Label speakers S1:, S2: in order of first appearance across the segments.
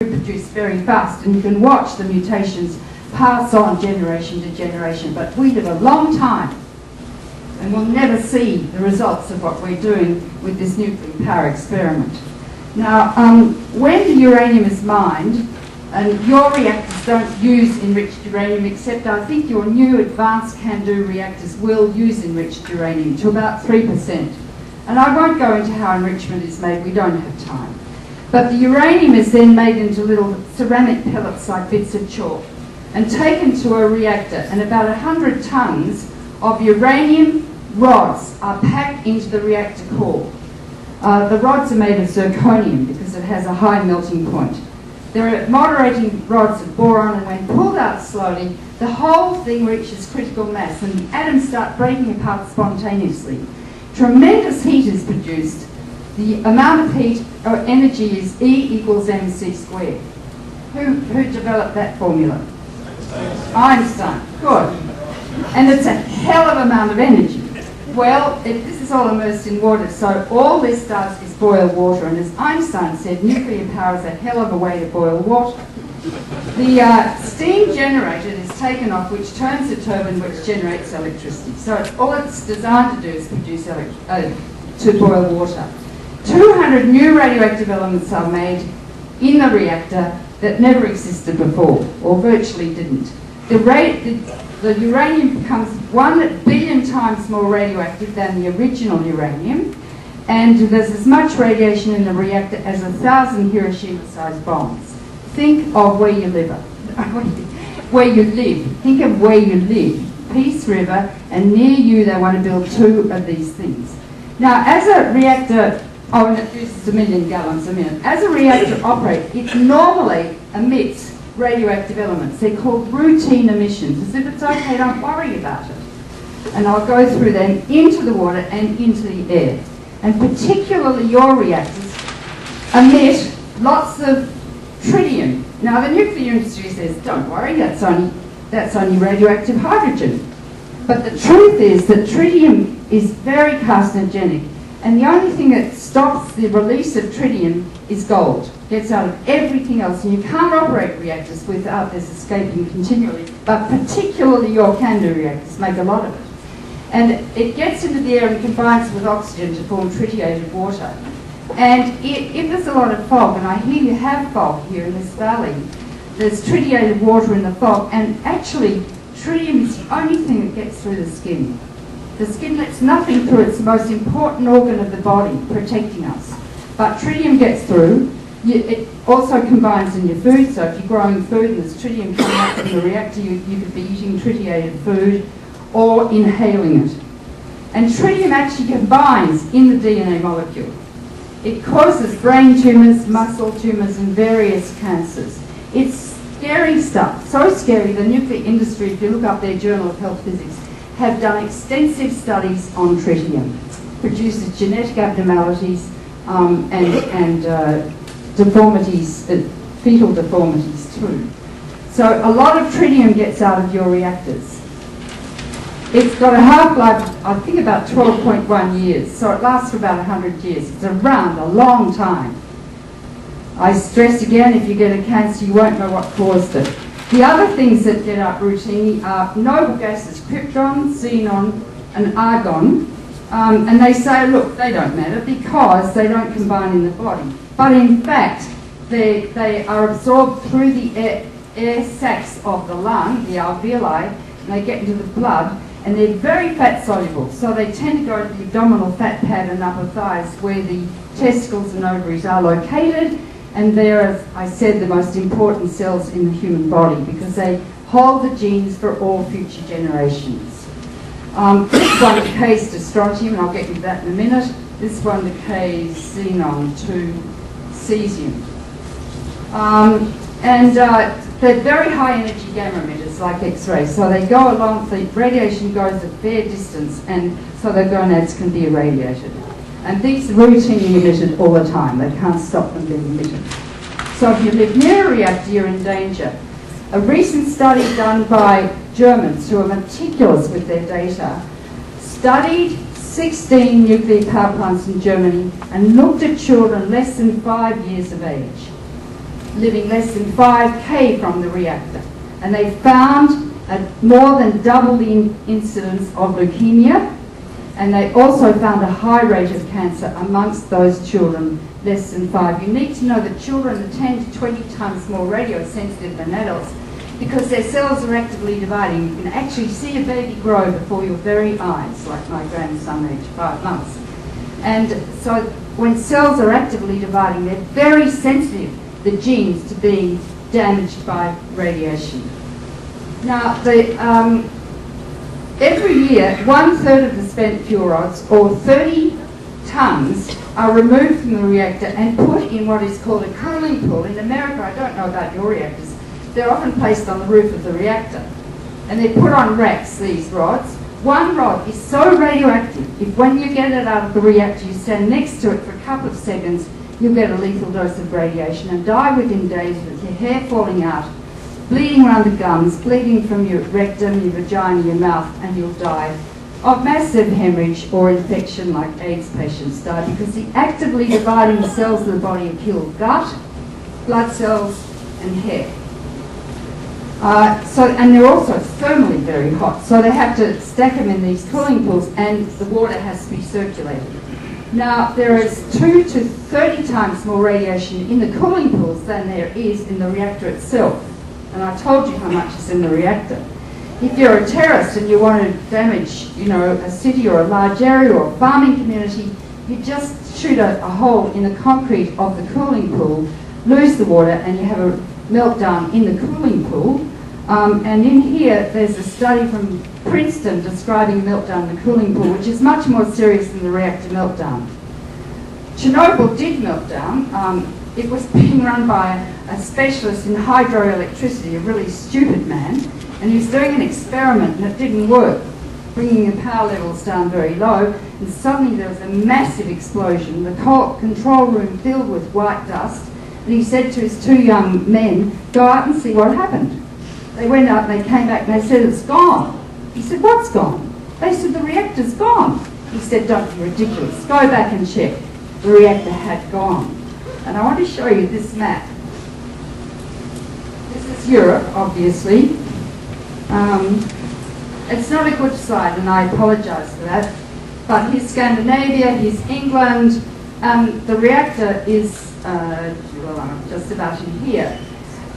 S1: reproduce very fast, and you can watch the mutations pass on generation to generation. But we live a long time, and we'll never see the results of what we're doing with this nuclear power experiment. Now, when the uranium is mined, and your reactors don't use enriched uranium, except I think your new advanced CANDO reactors will use enriched uranium to about 3%. And I won't go into how enrichment is made, we don't have time. But the uranium is then made into little ceramic pellets like bits of chalk and taken to a reactor, and about 100 tonnes of uranium rods are packed into the reactor core. The rods are made of zirconium because it has a high melting point. There are moderating rods of boron, and when pulled out slowly, the whole thing reaches critical mass and the atoms start breaking apart spontaneously. Tremendous heat is produced. The amount of heat or energy is E equals mc squared. Who developed that formula? Einstein. Good. And it's a hell of an amount of energy. Well, this is all immersed in water, so all this does is boil water, and as Einstein said, nuclear power is a hell of a way to boil water. The steam generator is taken off, which turns the turbine, which generates electricity. So all it's designed to do is produce to boil water. 200 new radioactive elements are made in the reactor that never existed before, or virtually didn't. The uranium becomes 1 billion times more radioactive than the original uranium, and there's as much radiation in the reactor as 1,000 Hiroshima-sized bombs. Think of where you live. Think of where you live. Peace River, and near you they want to build 2 of these things. Now, as a reactor, and it uses 1 million gallons a minute. As a reactor operates, it normally emits radioactive elements. They're called routine emissions. As if it's okay, don't worry about it. And I'll go through them into the water and into the air. And particularly your reactors emit lots of tritium. Now the nuclear industry says, don't worry, that's only radioactive hydrogen. But the truth is that tritium is very carcinogenic, and the only thing that stops the release of tritium is gold. It gets out of everything else, and you can't operate reactors without this escaping continually, but particularly your CANDO reactors make a lot of it. And it gets into the air and combines with oxygen to form tritiated water. And if there's a lot of fog, and I hear you have fog here in this valley, there's tritiated water in the fog, and actually tritium is the only thing that gets through the skin. The skin lets nothing through. It's the most important organ of the body, protecting us. But tritium gets through. It also combines in your food, so if you're growing food and there's tritium coming out from the reactor, you could be eating tritiated food or inhaling it. And tritium actually combines in the DNA molecule. It causes brain tumours, muscle tumours, and various cancers. It's scary stuff, so scary the nuclear industry, if you look up their Journal of Health Physics, have done extensive studies on tritium. Produces genetic abnormalities and deformities, fetal deformities too. So a lot of tritium gets out of your reactors. It's got a half-life, I think, about 12.1 years, so it lasts for about 100 years. It's around a long time. I stress again, if you get a cancer, you won't know what caused it. The other things that get up routinely are noble gases, krypton, xenon, and argon. And they say, look, they don't matter because they don't combine in the body. But in fact, they are absorbed through the air sacs of the lung, the alveoli, and they get into the blood, and they're very fat soluble. So they tend to go to the abdominal fat pad and upper thighs where the testicles and ovaries are located. And they're, as I said, the most important cells in the human body because they hold the genes for all future generations. This one decays to strontium, and I'll get into that in a minute. This one decays xenon to cesium. They're very high energy gamma emitters like X-rays, so they go along, the radiation goes a fair distance, and so the gonads can be irradiated. And these are routinely emitted all the time. They can't stop them being emitted. So if you live near a reactor, you're in danger. A recent study done by Germans who are meticulous with their data studied 16 nuclear power plants in Germany and looked at children less than 5 years of age. living less than 5K from the reactor. And they found more than double the incidence of leukemia, and they also found a high rate of cancer amongst those children less than 5. You need to know that children are 10 to 20 times more radiosensitive than adults because their cells are actively dividing. You can actually see a baby grow before your very eyes, like my grandson aged 5 months. And so when cells are actively dividing, they're very sensitive, the genes, to being damaged by radiation. Now, every year, 1/3 of the spent fuel rods, or 30 tonnes, are removed from the reactor and put in what is called a cooling pool. In America, I don't know about your reactors, they're often placed on the roof of the reactor. And they're put on racks, these rods. One rod is so radioactive, if when you get it out of the reactor, you stand next to it for a couple of seconds, you'll get a lethal dose of radiation and die within days with your hair falling out, bleeding around the gums, bleeding from your rectum, your vagina, your mouth, and you'll die of massive hemorrhage or infection like AIDS patients die, because the actively dividing cells of the body are killed: gut, blood cells, and hair. And they're also thermally very hot, so they have to stack them in these cooling pools, and the water has to be circulated. Now, there is 2 to 30 times more radiation in the cooling pools than there is in the reactor itself. And I told you how much is in the reactor. If you're a terrorist and you want to damage, a city or a large area or a farming community, you just shoot a hole in the concrete of the cooling pool, lose the water, and you have a meltdown in the cooling pool. And in here, there's a study from Princeton describing meltdown in the cooling pool, which is much more serious than the reactor meltdown. Chernobyl did melt down. It was being run by a specialist in hydroelectricity, a really stupid man, and he was doing an experiment and it didn't work, bringing the power levels down very low, and suddenly there was a massive explosion, the control room filled with white dust, and he said to his 2 young men, "Go out and see what happened." They went out and they came back and they said, "It's gone." He said, "What's gone?" They said, "The reactor's gone." He said, "Don't be ridiculous. Go back and check." The reactor had gone. And I want to show you this map. This is Europe, obviously. It's not a good slide, and I apologise for that. But here's Scandinavia, here's England. The reactor is just about in here.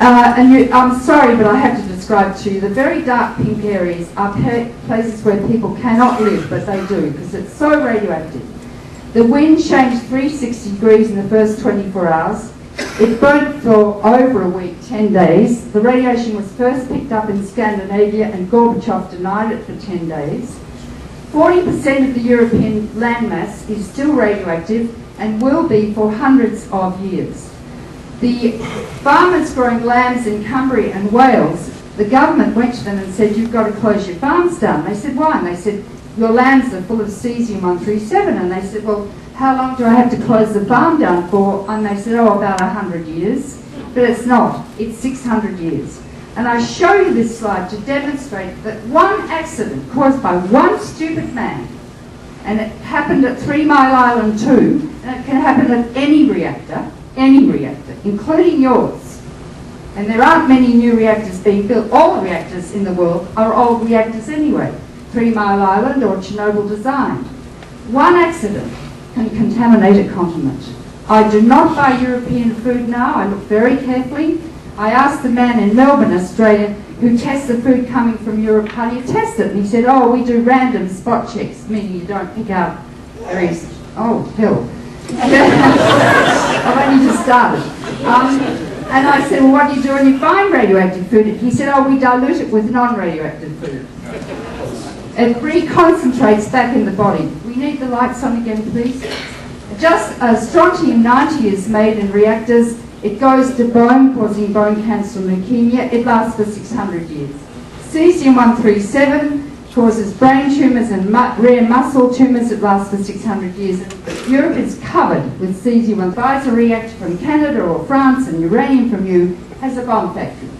S1: I'm sorry, but I have to describe to you, the very dark pink areas are places where people cannot live, but they do, because it's so radioactive. The wind changed 360 degrees in the first 24 hours. It burnt for over a week, 10 days. The radiation was first picked up in Scandinavia, and Gorbachev denied it for 10 days. 40% of the European landmass is still radioactive and will be for hundreds of years. The farmers growing lambs in Cumbria and Wales, the government went to them and said, "You've got to close your farms down." They said, "Why?" And they said, "Your lambs are full of cesium-137. And they said, "Well, how long do I have to close the farm down for?" And they said, "Oh, about 100 years. But it's not. It's 600 years. And I show you this slide to demonstrate that one accident caused by one stupid man, and it happened at 3 Mile Island too, and it can happen at any reactor, including yours. And there aren't many new reactors being built. All the reactors in the world are old reactors anyway. 3 Mile Island or Chernobyl designed. One accident can contaminate a continent. I do not buy European food now. I look very carefully. I asked the man in Melbourne, Australia, who tests the food coming from Europe, "How do you test it?" And he said, "Oh, we do random spot checks," meaning you don't pick out various... Oh, hell. I've only just started. And I said, "Well, what do you do when you find radioactive food?" He said, "Oh, we dilute it with non-radioactive food. It reconcentrates back in the body." We need the lights on again, please. Just strontium-90 is made in reactors. It goes to bone, causing bone cancer and leukemia. It lasts for 600 years. Cesium-137 causes brain tumours and rare muscle tumours. It lasts for 600 years. Europe is covered with cesium. Buys a reactor from Canada or France and uranium from you has a bomb factory.